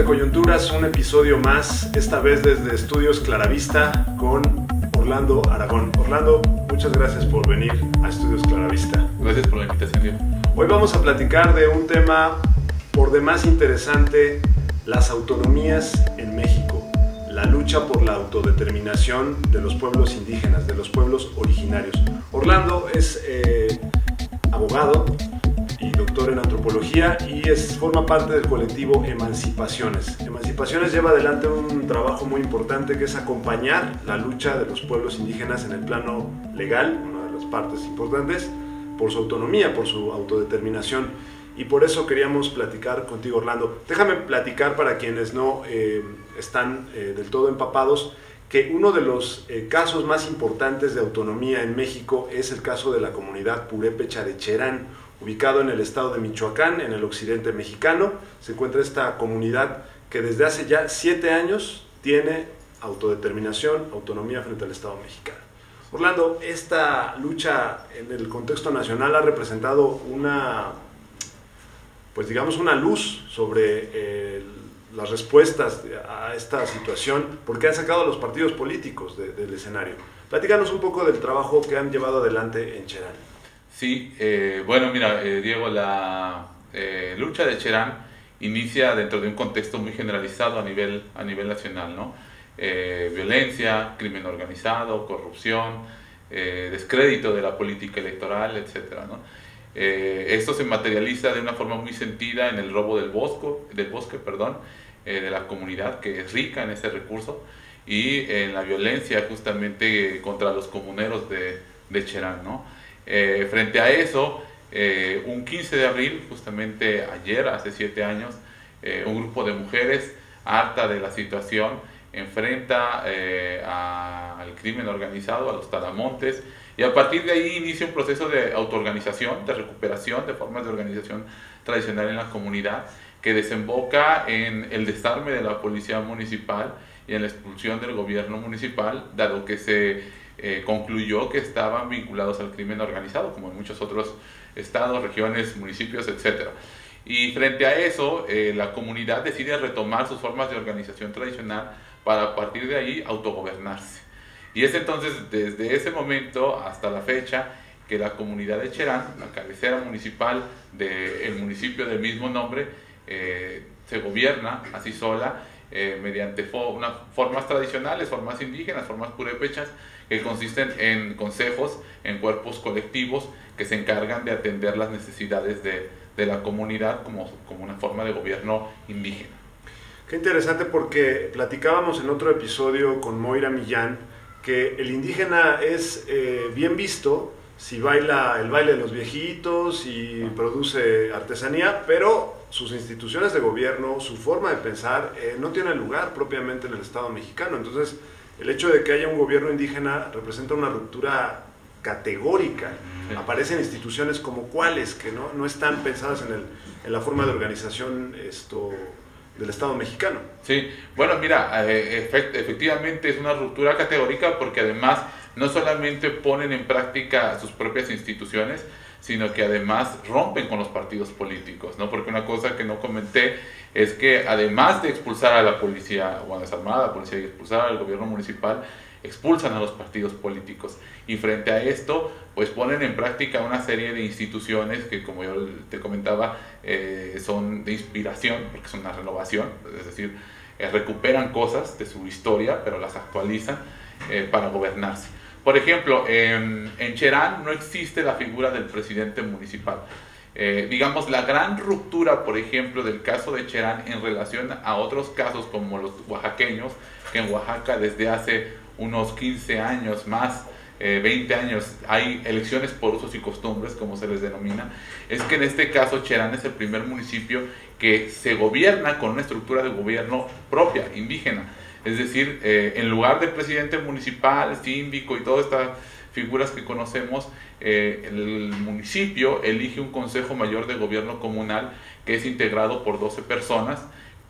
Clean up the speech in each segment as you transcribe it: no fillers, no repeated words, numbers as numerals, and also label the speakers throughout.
Speaker 1: Coyunturas, un episodio más, esta vez desde Estudios Claravista con Orlando Aragón. Orlando, muchas gracias por venir a Estudios Claravista.
Speaker 2: Gracias por la invitación, Diego.
Speaker 1: Hoy vamos a platicar de un tema por demás interesante, las autonomías en México, la lucha por la autodeterminación de los pueblos indígenas, de los pueblos originarios. Orlando es abogado y doctor en antropología y forma parte del colectivo Emancipaciones. Emancipaciones lleva adelante un trabajo muy importante que es acompañar la lucha de los pueblos indígenas en el plano legal, una de las partes importantes, por su autonomía, por su autodeterminación. Y por eso queríamos platicar contigo, Orlando. Déjame platicar para quienes no están del todo empapados, que uno de los casos más importantes de autonomía en México es el caso de la comunidad purépecha de Cherán, ubicado en el estado de Michoacán, en el occidente mexicano. Se encuentra esta comunidad que desde hace ya 7 años tiene autodeterminación, autonomía frente al estado mexicano. Orlando, esta lucha en el contexto nacional ha representado una luz sobre las respuestas a esta situación, porque han sacado a los partidos políticos del escenario. Platícanos un poco del trabajo que han llevado adelante en Cherán.
Speaker 2: Sí, bueno, mira, Diego, la lucha de Cherán inicia dentro de un contexto muy generalizado a nivel nacional, ¿no? Violencia, crimen organizado, corrupción, descrédito de la política electoral, etcétera, ¿no? Esto se materializa de una forma muy sentida en el robo del bosque, de la comunidad que es rica en ese recurso, y en la violencia justamente contra los comuneros de Cherán, ¿no? Frente a eso, un 15 de abril, justamente ayer, hace 7 años, un grupo de mujeres, harta de la situación, enfrenta al crimen organizado, a los talamontes, y a partir de ahí inicia un proceso de autoorganización, de recuperación de formas de organización tradicional en la comunidad, que desemboca en el desarme de la policía municipal y en la expulsión del gobierno municipal, dado que se concluyó que estaban vinculados al crimen organizado, como en muchos otros estados, regiones, municipios, etc. Y frente a eso, la comunidad decide retomar sus formas de organización tradicional para a partir de ahí autogobernarse. Y es entonces desde ese momento hasta la fecha que la comunidad de Cherán, la cabecera municipal del municipio del mismo nombre, se gobierna así sola mediante formas tradicionales, formas indígenas, formas purépechas, que consisten en consejos, en cuerpos colectivos que se encargan de atender las necesidades de la comunidad como una forma de gobierno indígena.
Speaker 1: Qué interesante, porque platicábamos en otro episodio con Moira Millán que el indígena es bien visto si baila el baile de los viejitos y produce artesanía, pero sus instituciones de gobierno, su forma de pensar, no tiene lugar propiamente en el Estado mexicano. Entonces, el hecho de que haya un gobierno indígena representa una ruptura categórica. Sí. Aparecen instituciones como cuáles, que no están pensadas en la forma de organización del Estado mexicano.
Speaker 2: Sí, bueno, mira, efectivamente es una ruptura categórica, porque además no solamente ponen en práctica sus propias instituciones, sino que además rompen con los partidos políticos, ¿no? Porque una cosa que no comenté es que además de expulsar a la policía, o a desarmar a la policía y expulsar al gobierno municipal, expulsan a los partidos políticos. Y frente a esto, pues ponen en práctica una serie de instituciones que, como yo te comentaba, son de inspiración, porque son una renovación, es decir, recuperan cosas de su historia, pero las actualizan para gobernarse. Por ejemplo, en Cherán no existe la figura del presidente municipal. Digamos, la gran ruptura, por ejemplo, del caso de Cherán en relación a otros casos como los oaxaqueños, que en Oaxaca desde hace unos 15 años más, 20 años, hay elecciones por usos y costumbres, como se les denomina, es que en este caso Cherán es el primer municipio que se gobierna con una estructura de gobierno propia, indígena. Es decir, en lugar de presidente municipal, síndico y todas estas figuras que conocemos, el municipio elige un consejo mayor de gobierno comunal que es integrado por 12 personas,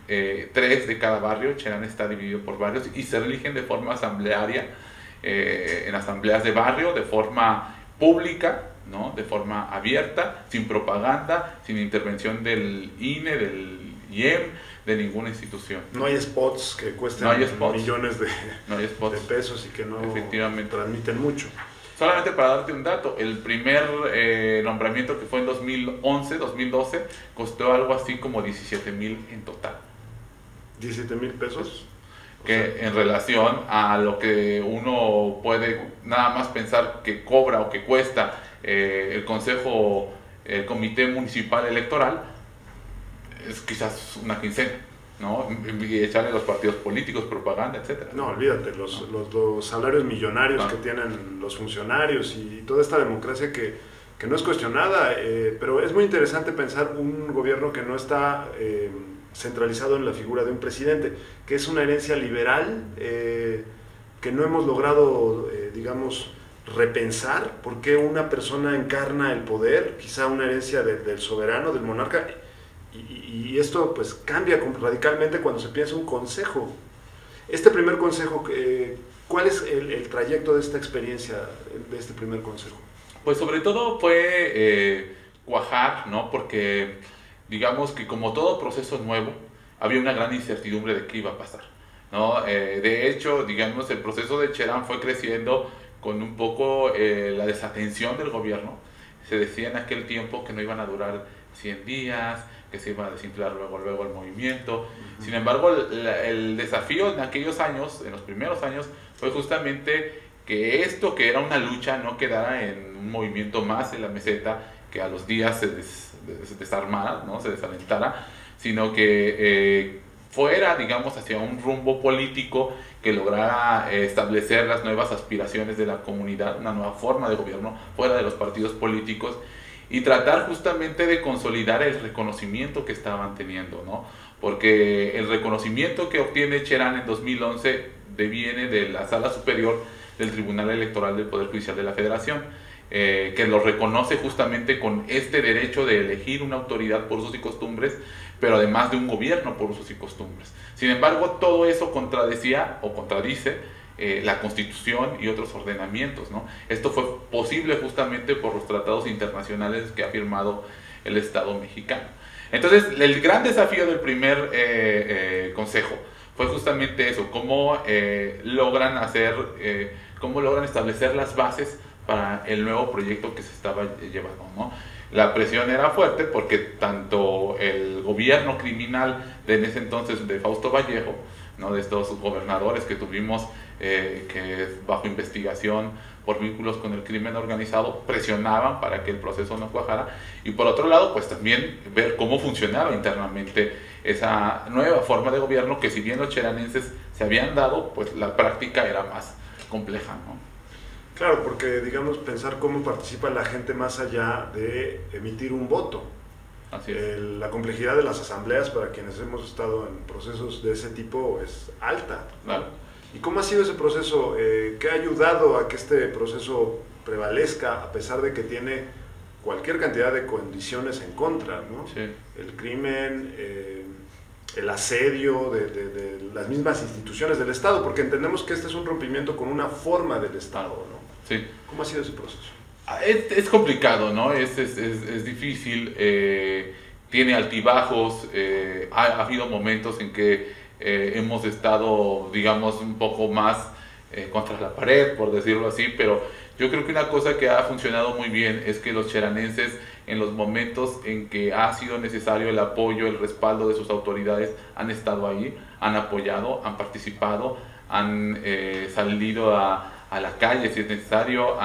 Speaker 2: 3 de cada barrio. Cherán está dividido por barrios y se eligen de forma asamblearia, en asambleas de barrio, de forma pública, ¿no? De forma abierta, sin propaganda, sin intervención del INE, del IEM, de ninguna institución.
Speaker 1: No hay spots que cuesten millones de pesos y que no transmiten mucho.
Speaker 2: Solamente para darte un dato, el primer nombramiento que fue en 2011-2012 costó algo así como 17,000 en total.
Speaker 1: ¿17,000 pesos?
Speaker 2: Que en relación a lo que uno puede nada más pensar que cobra o que cuesta el comité municipal electoral, es quizás una quincena, ¿no? Y echarle a los partidos políticos, propaganda, etcétera.
Speaker 1: No, olvídate, los salarios millonarios que tienen los funcionarios y toda esta democracia que no es cuestionada, pero es muy interesante pensar un gobierno que no está centralizado en la figura de un presidente, que es una herencia liberal que no hemos logrado, digamos, repensar por qué una persona encarna el poder, quizá una herencia del soberano, del monarca, y esto pues cambia radicalmente cuando se piensa un consejo. Este primer consejo, ¿cuál es el trayecto de esta experiencia, de este primer consejo?
Speaker 2: Pues sobre todo fue cuajar, ¿no? Porque digamos que como todo proceso nuevo, había una gran incertidumbre de qué iba a pasar, ¿no? De hecho, digamos, el proceso de Cherán fue creciendo con un poco la desatención del gobierno. Se decía en aquel tiempo que no iban a durar 100 días, que se iba a desinflar luego el movimiento. Sin embargo, el desafío en aquellos años, en los primeros años, fue justamente que esto que era una lucha no quedara en un movimiento más en la meseta, que a los días se desarmara, ¿no? Se desalentara, sino que fuera, digamos, hacia un rumbo político que lograra establecer las nuevas aspiraciones de la comunidad, una nueva forma de gobierno fuera de los partidos políticos, y tratar justamente de consolidar el reconocimiento que estaban teniendo, ¿no? Porque el reconocimiento que obtiene Cherán en 2011 deviene de la Sala Superior del Tribunal Electoral del Poder Judicial de la Federación, que lo reconoce justamente con este derecho de elegir una autoridad por usos y costumbres, pero además de un gobierno por usos y costumbres. Sin embargo, todo eso contradecía o contradice la Constitución y otros ordenamientos, ¿no? Esto fue posible justamente por los tratados internacionales que ha firmado el Estado mexicano. Entonces, el gran desafío del primer consejo fue justamente eso, cómo logran establecer las bases para el nuevo proyecto que se estaba llevando, ¿no? La presión era fuerte porque tanto el gobierno criminal de en ese entonces de Fausto Vallejo, ¿no? De estos gobernadores que tuvimos que bajo investigación por vínculos con el crimen organizado presionaban para que el proceso no cuajara, y por otro lado pues también ver cómo funcionaba internamente esa nueva forma de gobierno que, si bien los cheranenses se habían dado, pues la práctica era más compleja, ¿no?
Speaker 1: Claro, porque digamos pensar cómo participa la gente más allá de emitir un voto.
Speaker 2: Así es.
Speaker 1: La complejidad de las asambleas para quienes hemos estado en procesos de ese tipo es alta, ¿no?
Speaker 2: Claro.
Speaker 1: ¿Y cómo ha sido ese proceso? ¿Qué ha ayudado a que este proceso prevalezca a pesar de que tiene cualquier cantidad de condiciones en contra, ¿no?
Speaker 2: Sí.
Speaker 1: El crimen, el asedio de las mismas instituciones del Estado, porque entendemos que este es un rompimiento con una forma del Estado, ¿no?
Speaker 2: Sí.
Speaker 1: ¿Cómo ha sido ese proceso?
Speaker 2: Es complicado, ¿no? Es difícil, tiene altibajos, ha habido momentos en que hemos estado, digamos, un poco más contra la pared, por decirlo así, pero yo creo que una cosa que ha funcionado muy bien es que los cheranenses, en los momentos en que ha sido necesario el apoyo, el respaldo de sus autoridades, han estado ahí, han apoyado, han participado, han salido a la calle si es necesario,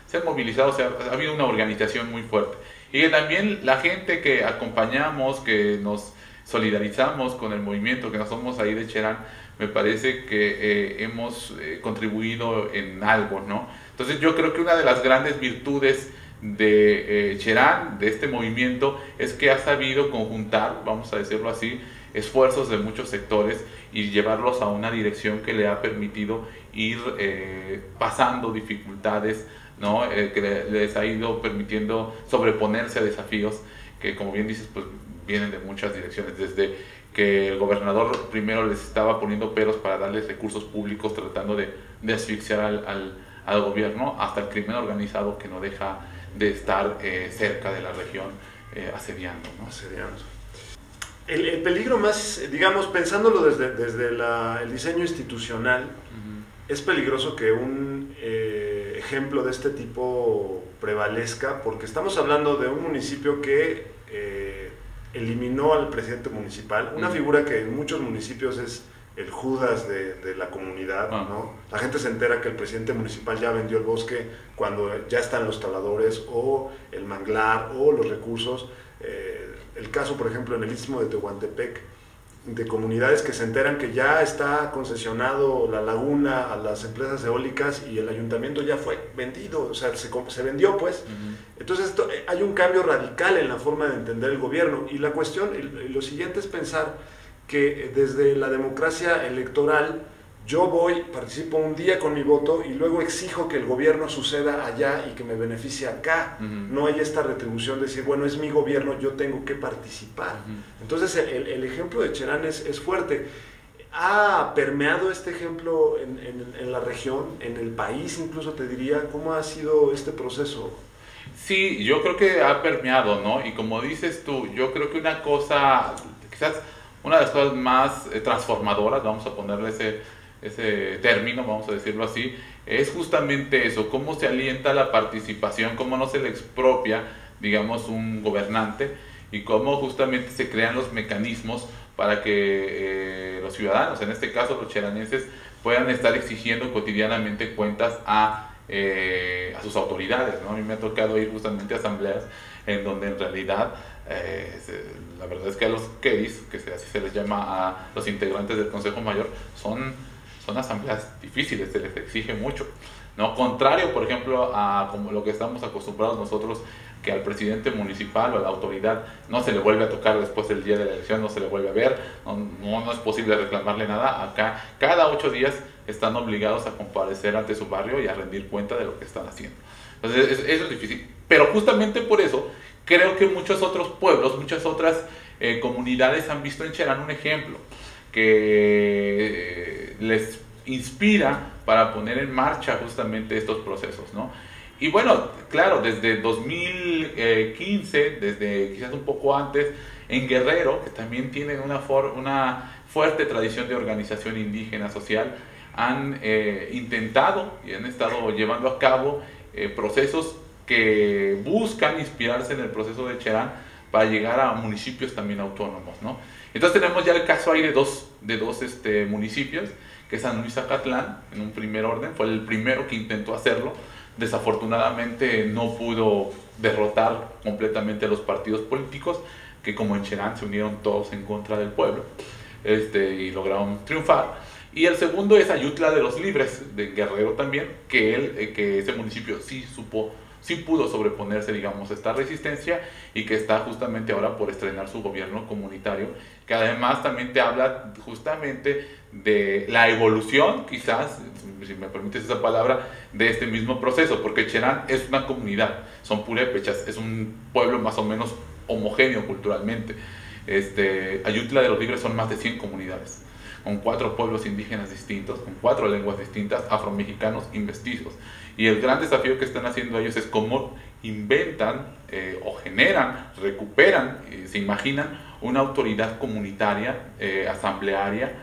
Speaker 2: se han movilizado, ha habido una organización muy fuerte. Y que también la gente que acompañamos, que nos solidarizamos con el movimiento, que no somos ahí de Cherán, me parece que hemos contribuido en algo, ¿no? Entonces yo creo que una de las grandes virtudes de Cherán, de este movimiento, es que ha sabido conjuntar, vamos a decirlo así, esfuerzos de muchos sectores y llevarlos a una dirección que le ha permitido ir pasando dificultades, ¿no? Que les ha ido permitiendo sobreponerse a desafíos que, como bien dices, pues vienen de muchas direcciones, desde que el gobernador primero les estaba poniendo peros para darles recursos públicos, tratando de asfixiar al gobierno, hasta el crimen organizado que no deja de estar cerca de la región asediando, ¿no?
Speaker 1: Asediando. El peligro más, digamos, pensándolo desde el diseño institucional, es peligroso que un ejemplo de este tipo prevalezca, porque estamos hablando de un municipio que eliminó al presidente municipal, una figura que en muchos municipios es el Judas de la comunidad, ¿no? La gente se entera que el presidente municipal ya vendió el bosque cuando ya están los taladores o el manglar o los recursos. El caso, por ejemplo, en el Istmo de Tehuantepec, de comunidades que se enteran que ya está concesionado la laguna a las empresas eólicas y el ayuntamiento ya fue vendido, o sea, se vendió pues. Entonces hay un cambio radical en la forma de entender el gobierno, y la cuestión, lo siguiente es pensar que desde la democracia electoral yo participo un día con mi voto y luego exijo que el gobierno suceda allá y que me beneficie acá. No hay esta retribución de decir, bueno, es mi gobierno, yo tengo que participar. Entonces el ejemplo de Cherán es fuerte. ¿Ha permeado este ejemplo en la región, en el país incluso, te diría? ¿Cómo ha sido este proceso?
Speaker 2: Sí, yo creo que ha permeado, ¿no? Y como dices tú, yo creo que una cosa, quizás una de las cosas más transformadoras, vamos a ponerle ese término, vamos a decirlo así, es justamente eso, cómo se alienta la participación, cómo no se le expropia, digamos, un gobernante, y cómo justamente se crean los mecanismos para que los ciudadanos, en este caso los cheranenses, puedan estar exigiendo cotidianamente cuentas a sus autoridades, ¿no? A mí me ha tocado ir justamente a asambleas en donde en realidad la verdad es que a los queris, que así se les llama a los integrantes del Consejo Mayor, son asambleas difíciles, se les exige mucho, ¿no? Contrario, por ejemplo, a como lo que estamos acostumbrados nosotros, que al presidente municipal o a la autoridad no se le vuelve a tocar después del día de la elección, no se le vuelve a ver, no es posible reclamarle nada. Acá cada 8 días están obligados a comparecer ante su barrio y a rendir cuenta de lo que están haciendo. Entonces eso es difícil, pero justamente por eso creo que muchos otros pueblos, muchas otras comunidades han visto en Cherán un ejemplo que les inspira para poner en marcha justamente estos procesos, ¿no? Y bueno, claro, desde 2015, desde quizás un poco antes, en Guerrero, que también tienen una fuerte tradición de organización indígena social, han intentado y han estado llevando a cabo procesos que buscan inspirarse en el proceso de Cherán para llegar a municipios también autónomos, ¿no? Entonces tenemos ya el caso ahí de dos municipios, que es San Luis Acatlán, en un primer orden, fue el primero que intentó hacerlo. Desafortunadamente no pudo derrotar completamente a los partidos políticos, que como en Cherán se unieron todos en contra del pueblo, y lograron triunfar. Y el segundo es Ayutla de los Libres, de Guerrero también, que ese municipio sí pudo sobreponerse, digamos, a esta resistencia, y que está justamente ahora por estrenar su gobierno comunitario, que además también te habla justamente de la evolución, quizás, si me permites esa palabra, de este mismo proceso, porque Cherán es una comunidad, son purépechas, es un pueblo más o menos homogéneo culturalmente. Ayutla de los Libres son más de 100 comunidades, con 4 pueblos indígenas distintos, con 4 lenguas distintas, afromexicanos y mestizos. Y el gran desafío que están haciendo ellos es cómo inventan o generan, recuperan, se imaginan una autoridad comunitaria, asamblearia,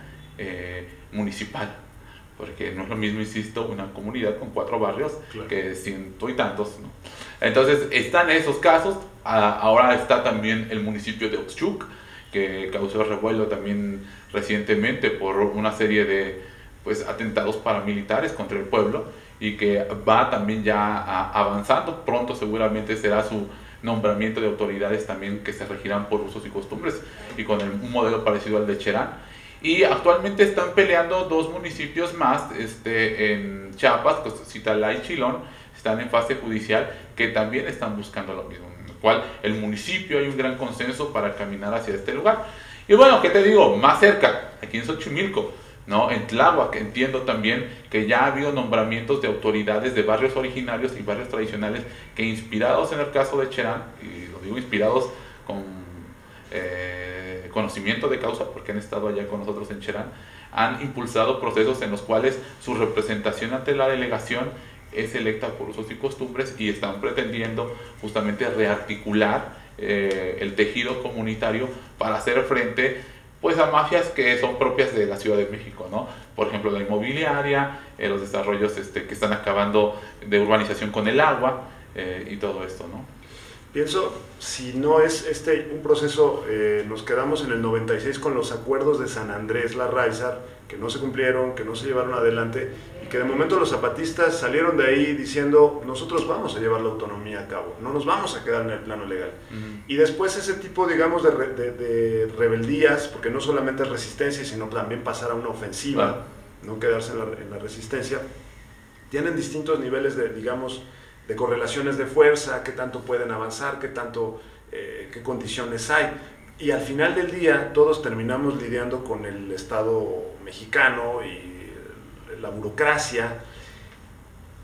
Speaker 2: municipal. Porque no es lo mismo, insisto, una comunidad con 4 barrios, claro, que 100 y tantos, ¿no? Entonces están esos casos. Ahora está también el municipio de Oxchuc, que causó revuelo también recientemente por una serie de atentados paramilitares contra el pueblo, y que va también ya avanzando. Pronto seguramente será su nombramiento de autoridades también, que se regirán por usos y costumbres y con un modelo parecido al de Cherán. Y actualmente están peleando 2 municipios más en Chiapas, Citalá y Chilón, están en fase judicial, que también están buscando lo mismo, en el cual el municipio hay un gran consenso para caminar hacia este lugar. Y bueno, ¿qué te digo? Más cerca, aquí en Xochimilco, ¿no? En Tláhuac, entiendo también que ya ha habido nombramientos de autoridades de barrios originarios y barrios tradicionales que, inspirados en el caso de Cherán, y lo digo inspirados con conocimiento de causa, porque han estado allá con nosotros en Cherán, han impulsado procesos en los cuales su representación ante la delegación es electa por usos y costumbres, y están pretendiendo justamente rearticular el tejido comunitario para hacer frente pues a mafias que son propias de la Ciudad de México, ¿no? Por ejemplo, la inmobiliaria, los desarrollos que están acabando de urbanización con el agua y todo esto, ¿no?
Speaker 1: Pienso, si no es un proceso, nos quedamos en el 96 con los acuerdos de San Andrés Larráizar, que no se cumplieron, que no se llevaron adelante, y que de momento los zapatistas salieron de ahí diciendo, nosotros vamos a llevar la autonomía a cabo, no nos vamos a quedar en el plano legal. Y después ese tipo, digamos, de rebeldías, porque no solamente es resistencia, sino también pasar a una ofensiva, no quedarse en la resistencia, tienen distintos niveles de, digamos, de correlaciones de fuerza, qué tanto pueden avanzar, qué condiciones hay. Y al final del día todos terminamos lidiando con el Estado mexicano y la burocracia.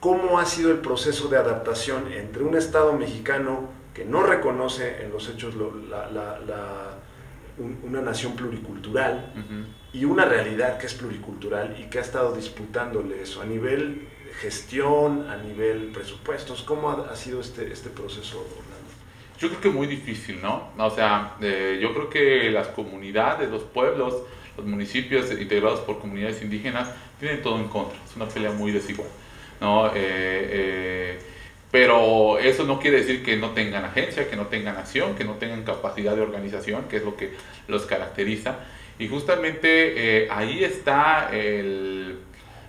Speaker 1: ¿Cómo ha sido el proceso de adaptación entre un Estado mexicano que no reconoce en los hechos una nación pluricultural y una realidad que es pluricultural y que ha estado disputándole eso a nivel gestión, a nivel presupuestos? ¿Cómo ha sido este proceso, Orlando?
Speaker 2: Yo creo que muy difícil, ¿no? O sea, yo creo que las comunidades, los pueblos, los municipios integrados por comunidades indígenas tienen todo en contra. Es una pelea muy desigual, ¿no? Pero eso no quiere decir que no tengan agencia, que no tengan acción, que no tengan capacidad de organización, que es lo que los caracteriza. Y justamente ahí está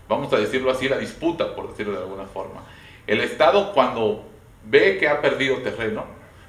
Speaker 2: vamos a decirlo así, la disputa, por decirlo de alguna forma. El Estado, cuando ve que ha perdido terreno,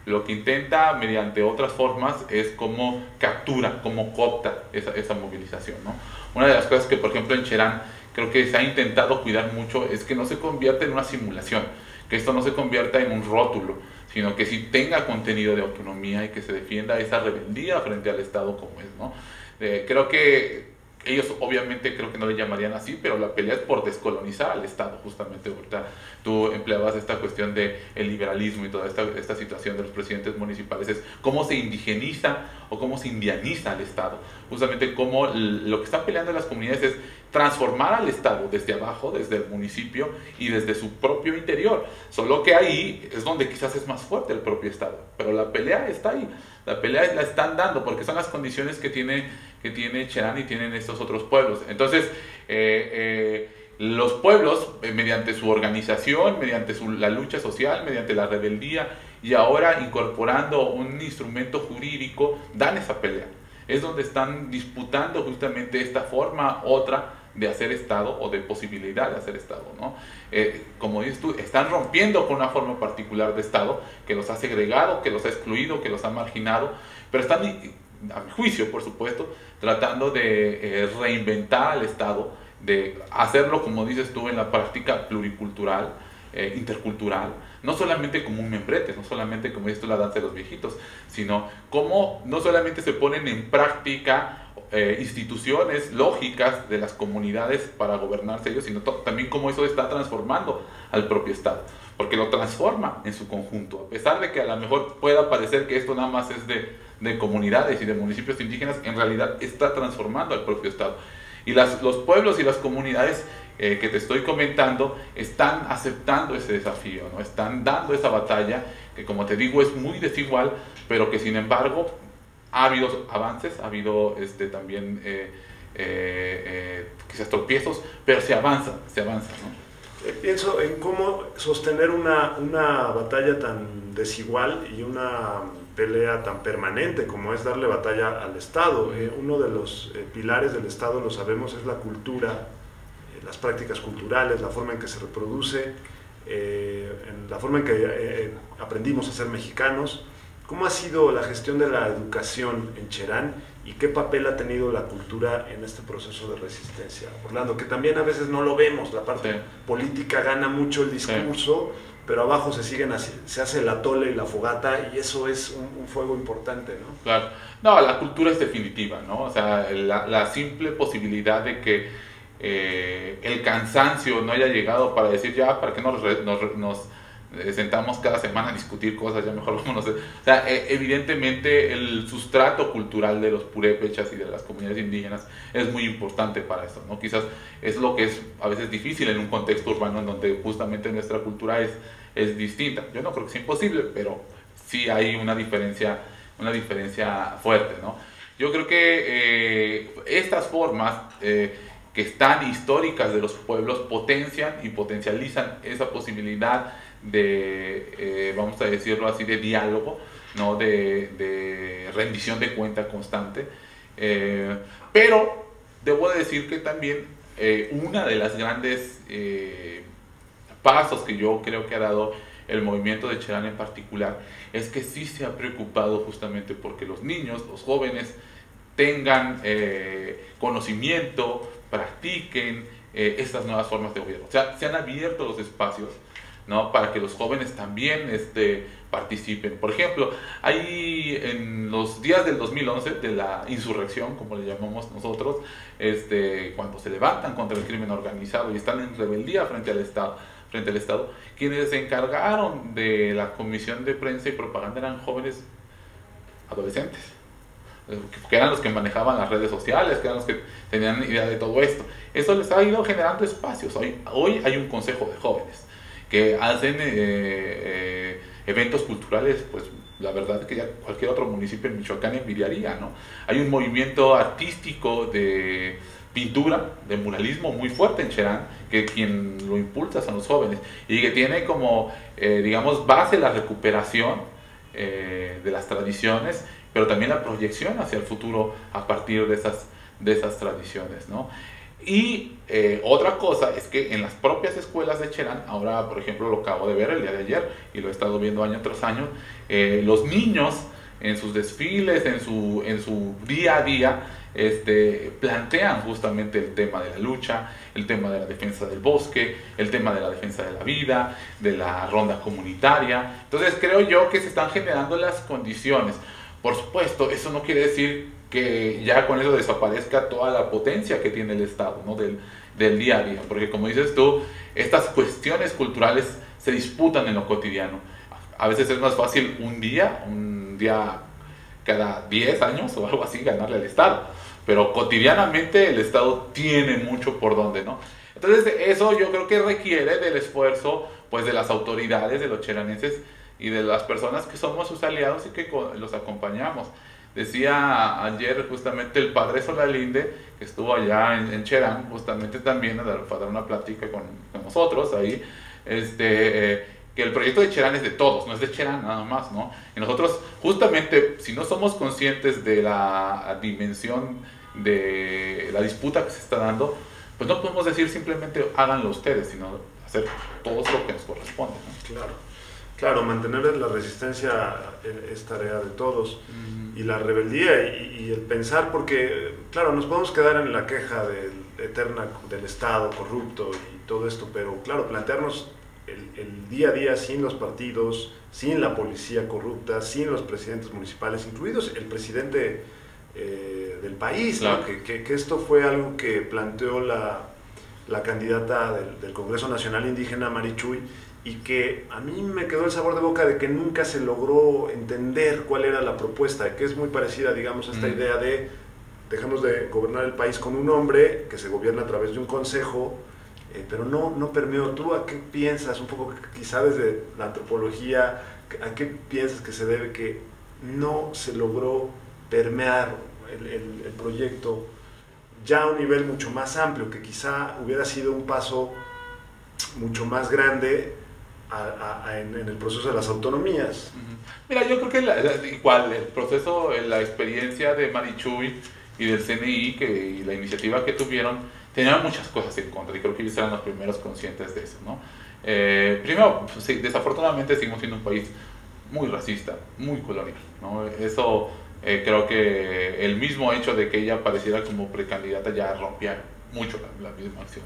Speaker 2: lo que intenta mediante otras formas es cómo captura, cómo coopta esa movilización, ¿no? Una de las cosas que, por ejemplo, en Cherán creo que se ha intentado cuidar mucho es que no se convierta en una simulación, que esto no se convierta en un rótulo, sino que sí tenga contenido de autonomía y que se defienda esa rebeldía frente al Estado como es, ¿no? Creo que ellos obviamente creo que no le llamarían así, pero la pelea es por descolonizar al Estado, justamente. Ahorita tú empleabas esta cuestión del liberalismo y toda esta situación de los presidentes municipales, es cómo se indigeniza o cómo se indianiza al Estado. Justamente cómo lo que están peleando las comunidades es transformar al Estado desde abajo, desde el municipio y desde su propio interior. Solo que ahí es donde quizás es más fuerte el propio Estado, pero la pelea está ahí. La pelea la están dando porque son las condiciones que tiene Cherán y tienen estos otros pueblos. Entonces, los pueblos, mediante su organización, mediante la lucha social, mediante la rebeldía y ahora incorporando un instrumento jurídico, dan esa pelea. Es donde están disputando justamente esta forma, otra, de hacer Estado o de posibilidad de hacer Estado, ¿no? Como dices tú, están rompiendo con una forma particular de Estado que los ha segregado, que los ha excluido, que los ha marginado, pero están, a mi juicio, por supuesto, tratando de reinventar al Estado, de hacerlo, como dices tú, en la práctica pluricultural, intercultural, no solamente como un membrete, no solamente como dices tú, la danza de los viejitos, sino como no solamente se ponen en práctica instituciones lógicas de las comunidades para gobernarse ellos, sino también cómo eso está transformando al propio Estado, porque lo transforma en su conjunto, a pesar de que a lo mejor pueda parecer que esto nada más es de comunidades y de municipios indígenas, en realidad está transformando al propio Estado. Y los pueblos y las comunidades que te estoy comentando están aceptando ese desafío, ¿no? Están dando esa batalla que, como te digo, es muy desigual, pero que sin embargo ha habido avances, ha habido también quizás tropiezos, pero se avanza, ¿no?
Speaker 1: Pienso en cómo sostener una batalla tan desigual y una pelea tan permanente como es darle batalla al Estado. Uno de los pilares del Estado, lo sabemos, es la cultura, las prácticas culturales, la forma en que se reproduce, en la forma en que aprendimos a ser mexicanos. ¿Cómo ha sido la gestión de la educación en Cherán y qué papel ha tenido la cultura en este proceso de resistencia? Orlando, que también a veces no lo vemos, la parte política gana mucho el discurso, pero abajo se hace el atole y la fogata, y eso es un fuego importante, ¿no?
Speaker 2: Claro. No, la cultura es definitiva, ¿no? O sea, la simple posibilidad de que el cansancio no haya llegado para decir ya, ¿para qué nos sentamos cada semana a discutir cosas? Ya mejor vámonos. O sea, evidentemente el sustrato cultural de los purépechas y de las comunidades indígenas es muy importante para eso, ¿no? Quizás es lo que es a veces difícil en un contexto urbano en donde justamente nuestra cultura es distinta. Yo no creo que sea imposible, pero sí hay una diferencia fuerte, ¿no? Yo creo que estas formas que están históricas de los pueblos potencian y potencializan esa posibilidad de, vamos a decirlo así, de diálogo, ¿no? De rendición de cuenta constante. Pero debo decir que también una de las grandes pasos que yo creo que ha dado el movimiento de Cherán en particular es que sí se ha preocupado justamente porque los niños, los jóvenes tengan conocimiento, practiquen estas nuevas formas de gobierno. O sea, se han abierto los espacios, ¿no? Para que los jóvenes también participen. Por ejemplo, ahí en los días del 2011, de la insurrección, como le llamamos nosotros, cuando se levantan contra el crimen organizado y están en rebeldía frente al Estado, quienes se encargaron de la comisión de prensa y propaganda eran jóvenes adolescentes, que eran los que manejaban las redes sociales, que eran los que tenían idea de todo esto. Eso les ha ido generando espacios. Hoy hay un consejo de jóvenes que hacen eventos culturales, pues la verdad que ya cualquier otro municipio en Michoacán envidiaría, ¿no? Hay un movimiento artístico de pintura, de muralismo muy fuerte en Cherán, que quien lo impulsa son los jóvenes, y que tiene como, digamos, base la recuperación de las tradiciones, pero también la proyección hacia el futuro a partir de esas tradiciones, ¿no? Y otra cosa es que en las propias escuelas de Cherán, ahora por ejemplo lo acabo de ver el día de ayer y lo he estado viendo año tras año, los niños en sus desfiles, en su día a día, plantean justamente el tema de la lucha, el tema de la defensa del bosque, el tema de la defensa de la vida, de la ronda comunitaria. Entonces creo yo que se están generando las condiciones. Por supuesto, eso no quiere decir que ya con eso desaparezca toda la potencia que tiene el Estado, ¿no? del día a día, porque como dices tú, estas cuestiones culturales se disputan en lo cotidiano. A veces es más fácil un día cada 10 años o algo así ganarle al Estado, pero cotidianamente el Estado tiene mucho por donde, ¿no? Entonces eso yo creo que requiere del esfuerzo, pues, de las autoridades, de los cheranenses y de las personas que somos sus aliados y que los acompañamos. Decía ayer justamente el padre Solalinde, que estuvo allá en Cherán, justamente también a dar una plática con nosotros ahí, que el proyecto de Cherán es de todos, no es de Cherán nada más, ¿no? Y nosotros justamente, si no somos conscientes de la dimensión de la disputa que se está dando, pues no podemos decir simplemente háganlo ustedes, sino hacer todo lo que nos corresponde, ¿no?
Speaker 1: Claro, mantener la resistencia es tarea de todos, y la rebeldía y el pensar, porque claro, nos podemos quedar en la queja eterna del Estado corrupto y todo esto, pero claro, plantearnos el día a día sin los partidos, sin la policía corrupta, sin los presidentes municipales, incluidos el presidente del país, claro. ¿No? Que esto fue algo que planteó la candidata del Congreso Nacional Indígena, Mari Chuy, y que a mí me quedó el sabor de boca de que nunca se logró entender cuál era la propuesta, que es muy parecida, digamos, a esta idea de dejamos de gobernar el país con un hombre que se gobierna a través de un consejo, pero no permeó. ¿Tú a qué piensas, un poco quizá desde la antropología, a qué piensas que se debe que no se logró permear el proyecto ya a un nivel mucho más amplio, que quizá hubiera sido un paso mucho más grande en el proceso de las autonomías?
Speaker 2: Mira, yo creo que igual el proceso, la experiencia de Mari Chuy y del CNI y la iniciativa que tuvieron tenían muchas cosas en contra, y creo que ellos eran los primeros conscientes de eso, ¿no? Primero, pues, sí, desafortunadamente seguimos siendo un país muy racista, muy colonial, ¿no? Eso creo que el mismo hecho de que ella apareciera como precandidata ya rompía mucho la misma acción.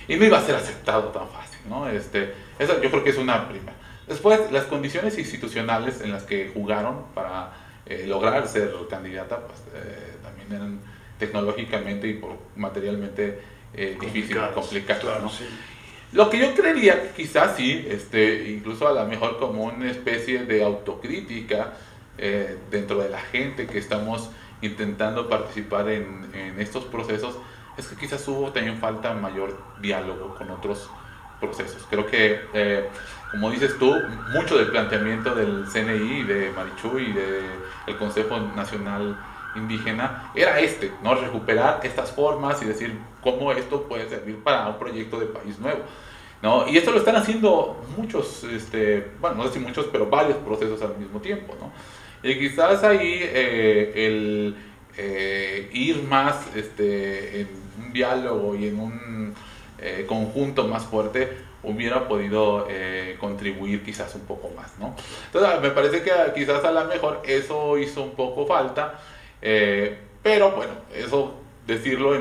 Speaker 2: Y no iba a ser aceptado tan fácil, ¿no? Eso yo creo que es una prima. Después, las condiciones institucionales en las que jugaron para lograr ser candidata, pues también eran tecnológicamente y materialmente difíciles, complicadas,
Speaker 1: claro,
Speaker 2: ¿no?
Speaker 1: Sí.
Speaker 2: Lo que yo creería que quizás sí, incluso a lo mejor como una especie de autocrítica dentro de la gente que estamos intentando participar en estos procesos, es que quizás hubo también falta mayor diálogo con otros procesos. Creo que, como dices tú, mucho del planteamiento del CNI, de Marichuy y del Consejo Nacional Indígena era ¿no? Recuperar estas formas y decir cómo esto puede servir para un proyecto de país nuevo, ¿no? Y esto lo están haciendo muchos, bueno, no sé si muchos, pero varios procesos al mismo tiempo, ¿no? Y quizás ahí el ir más en un diálogo y en un conjunto más fuerte hubiera podido contribuir quizás un poco más, ¿no? Entonces me parece que quizás a lo mejor eso hizo un poco falta, pero bueno, eso decirlo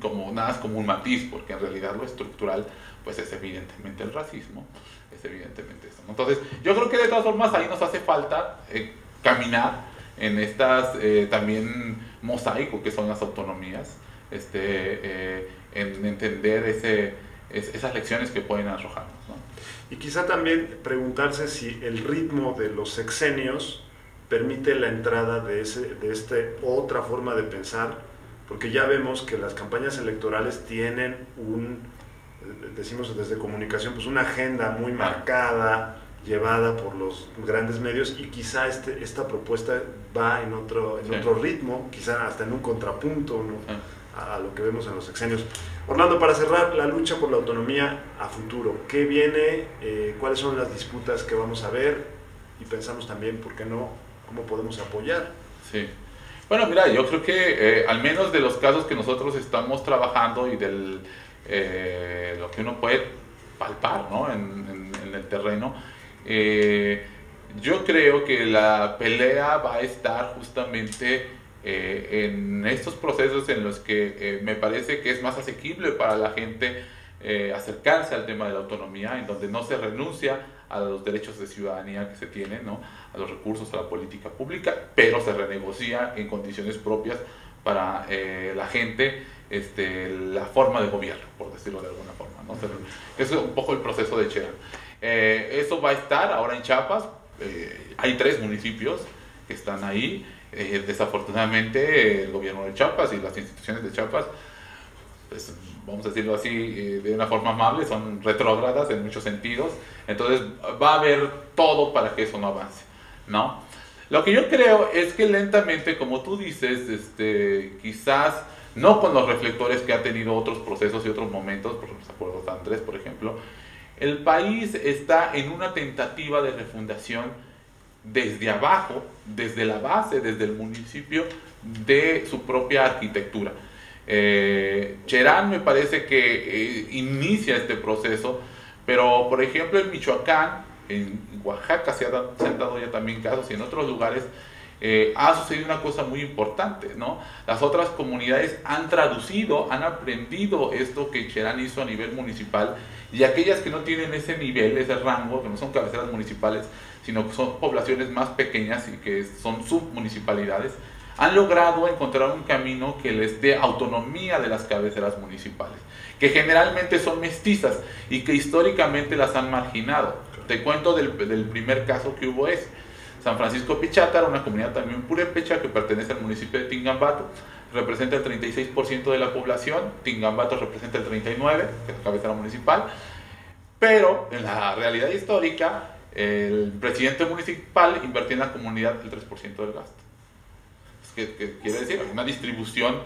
Speaker 2: como nada más como un matiz, porque en realidad lo estructural pues es evidentemente el racismo, es evidentemente eso, ¿no? Entonces yo creo que de todas formas ahí nos hace falta caminar en estas también mosaico que son las autonomías, en entender esas lecciones que pueden arrojarnos, ¿no?
Speaker 1: Y quizá también preguntarse si el ritmo de los sexenios permite la entrada de esta otra forma de pensar, porque ya vemos que las campañas electorales tienen decimos desde comunicación, pues una agenda muy marcada, llevada por los grandes medios, y quizá esta propuesta va en otro ritmo, quizá hasta en un contrapunto, ¿no? A lo que vemos en los sexenios. Orlando, para cerrar, la lucha por la autonomía a futuro, ¿qué viene? ¿Cuáles son las disputas que vamos a ver? Y pensamos también, ¿por qué no? ¿Cómo podemos apoyar?
Speaker 2: Sí. Bueno, mira, yo creo que al menos de los casos que nosotros estamos trabajando y lo que uno puede palpar, ¿no? en el terreno, yo creo que la pelea va a estar justamente en estos procesos en los que me parece que es más asequible para la gente acercarse al tema de la autonomía, en donde no se renuncia a los derechos de ciudadanía que se tienen, ¿no? A los recursos, a la política pública, pero se renegocia en condiciones propias para la gente la forma de gobierno, por decirlo de alguna forma, ¿no? Eso es un poco el proceso de Cherán. Eso va a estar ahora en Chiapas. Hay 3 municipios que están ahí. Desafortunadamente el gobierno de Chiapas y las instituciones de Chiapas, pues, vamos a decirlo así de una forma amable, son retrógradas en muchos sentidos. Entonces va a haber todo para que eso no avance, ¿no? Lo que yo creo es que lentamente, como tú dices, quizás no con los reflectores que ha tenido otros procesos y otros momentos, por ejemplo, Acuerdo de Andrés, por ejemplo, el país está en una tentativa de refundación desde abajo, desde la base, desde el municipio, de su propia arquitectura. Cherán me parece que inicia este proceso, pero por ejemplo en Michoacán, en Oaxaca se han dado ya también casos, y en otros lugares ha sucedido una cosa muy importante, ¿no? Las otras comunidades han traducido, han aprendido esto que Cherán hizo a nivel municipal, y aquellas que no tienen ese nivel, ese rango, que no son cabeceras municipales, sino que son poblaciones más pequeñas y que son submunicipalidades, han logrado encontrar un camino que les dé autonomía de las cabeceras municipales, que generalmente son mestizas y que históricamente las han marginado. Te cuento del primer caso que hubo San Francisco Pichátaro, una comunidad también purépecha que pertenece al municipio de Tingambato, representa el 36% de la población, Tingambato representa el 39%, que es la cabecera municipal, pero en la realidad histórica, el presidente municipal invertía en la comunidad el 3% del gasto. ¿Qué quiere decir? Hay una distribución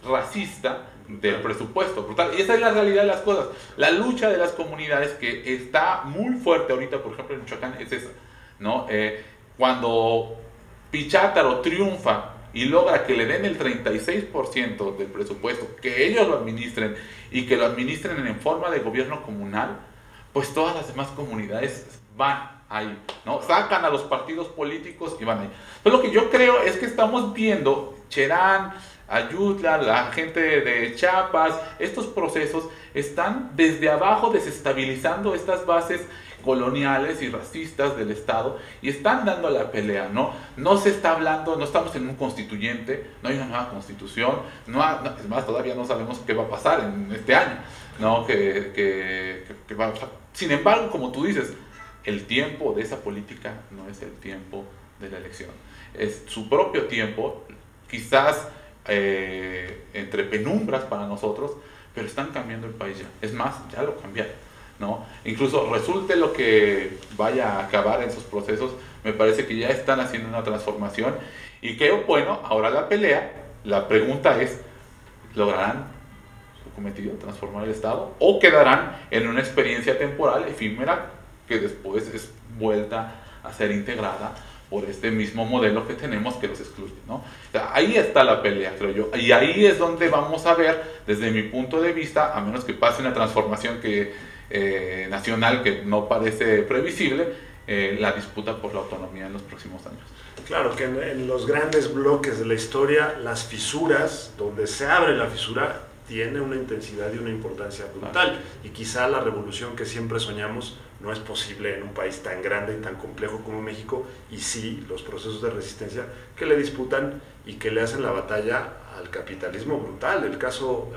Speaker 2: racista del presupuesto brutal. Y esa es la realidad de las cosas. La lucha de las comunidades, que está muy fuerte ahorita, por ejemplo en Michoacán, es esa, ¿no? Cuando Pichátaro triunfa y logra que le den el 36% del presupuesto, que ellos lo administren y que lo administren en forma de gobierno comunal, pues todas las demás comunidades van ahí, ¿no? Sacan a los partidos políticos y van ahí. Entonces lo que yo creo es que estamos viendo Cherán, Ayutla, la gente de Chiapas, estos procesos están desde abajo desestabilizando estas bases coloniales y racistas del Estado, y están dando la pelea, ¿no? No se está hablando, no estamos en un constituyente, no hay una nueva constitución, es más, todavía no sabemos qué va a pasar en este año, ¿no? Que va a pasar. Sin embargo, como tú dices, el tiempo de esa política no es el tiempo de la elección, es su propio tiempo, quizás entre penumbras para nosotros, pero están cambiando el país ya. Es más, ya lo cambiaron, ¿no? Incluso resulte lo que vaya a acabar en sus procesos, me parece que ya están haciendo una transformación y que, bueno, ahora la pelea, la pregunta es, ¿lograrán su cometido, transformar el Estado, o quedarán en una experiencia temporal efímera que después es vuelta a ser integrada por este mismo modelo que tenemos que los excluye, ¿no? O sea, ahí está la pelea, creo yo, y ahí es donde vamos a ver, desde mi punto de vista, a menos que pase una transformación nacional que no parece previsible, la disputa por la autonomía en los próximos años.
Speaker 1: Claro que en los grandes bloques de la historia, las fisuras, donde se abre la fisura, tiene una intensidad y una importancia brutal. Y quizá la revolución que siempre soñamos no es posible en un país tan grande y tan complejo como México, y sí los procesos de resistencia que le disputan y que le hacen la batalla al capitalismo brutal. El caso,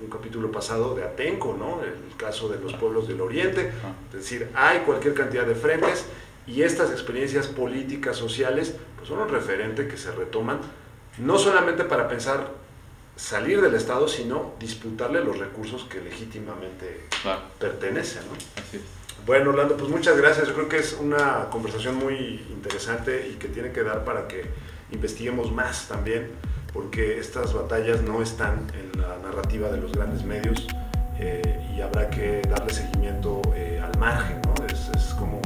Speaker 1: un capítulo pasado de Atenco, ¿no? El caso de los pueblos del Oriente. Es decir, hay cualquier cantidad de frentes, y estas experiencias políticas, sociales, pues son un referente que se retoman, no solamente para pensar salir del Estado, sino disputarle los recursos que legítimamente pertenecen, ¿no?
Speaker 2: Así es.
Speaker 1: Bueno, Orlando, pues muchas gracias. Yo creo que es una conversación muy interesante y que tiene que dar para que investiguemos más también, porque estas batallas no están en la narrativa de los grandes medios, y habrá que darle seguimiento al margen, ¿no? Es como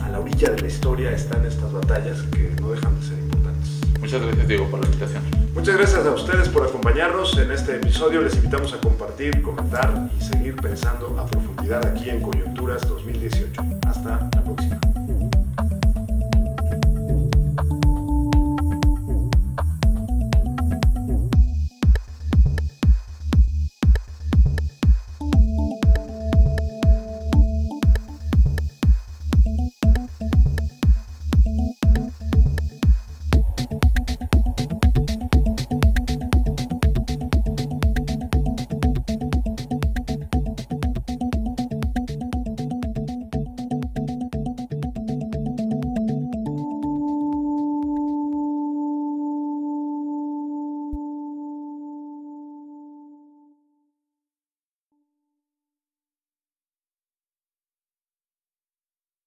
Speaker 1: a la orilla de la historia están estas batallas que no dejan de ser importantes.
Speaker 2: Muchas gracias, Diego, por la invitación.
Speaker 1: Muchas gracias a ustedes por acompañarnos en este episodio. Les invitamos a compartir, comentar y seguir pensando a profundidad aquí en Coyunturas 2018. Hasta la próxima.